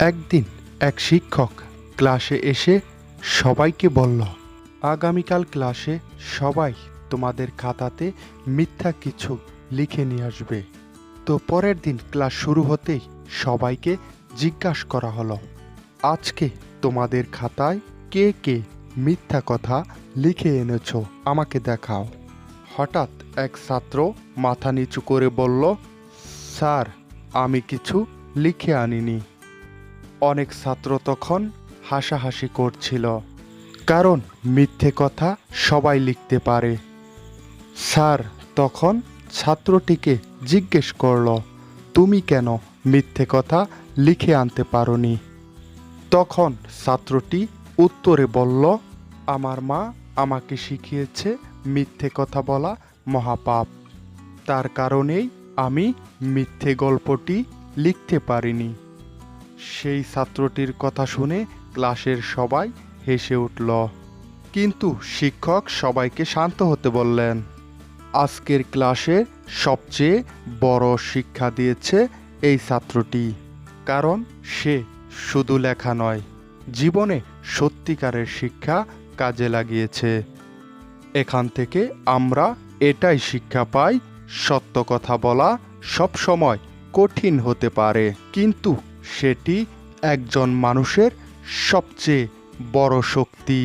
একদিন এক শিক্ষক ক্লাসে এসে সবাইকে বলল, আগামীকাল ক্লাসে সবাই তোমাদের খাতাতে মিথ্যা কিছু লিখে নিয়ে আসবে। তো পরের দিন ক্লাস শুরু হতেই সবাইকে জিজ্ঞাসা করা হলো, আজকে তোমাদের খাতায় কে কে মিথ্যা কথা লিখে এনেছো আমাকে দেখাও। হঠাৎ এক ছাত্র মাথা নিচু করে বলল, স্যার, আমি কিছু লিখে আনিনি। অনেক ছাত্র তখন হাসাহাসি করছিল, কারণ মিথ্যে কথা সবাই লিখতে পারে। স্যার তখন ছাত্রটিকে জিজ্ঞেস করল, তুমি কেন মিথ্যে কথা লিখে আনতে পারোনি? তখন ছাত্রটি উত্তরে বলল, আমার মা আমাকে শিখিয়েছে মিথ্যে কথা বলা মহাপাপ, তার কারণেই আমি মিথ্যে গল্পটি লিখতে পারিনি। সেই ছাত্রটির কথা শুনে ক্লাসের সবাই হেসে উঠল, কিন্তু শিক্ষক সবাইকে শান্ত হতে বললেন। আজকের ক্লাসে সবচেয়ে বড় শিক্ষা দিয়েছে এই ছাত্রটি, কারণ সে শুধু লেখা নয়, জীবনে সত্যিকারের শিক্ষা কাজে লাগিয়েছে। এখান থেকে আমরা এটাই শিক্ষা পাই, সত্য কথা বলা সবসময় কঠিন হতে পারে, কিন্তু সেটি একজন মানুষের সবচেয়ে বড় শক্তি।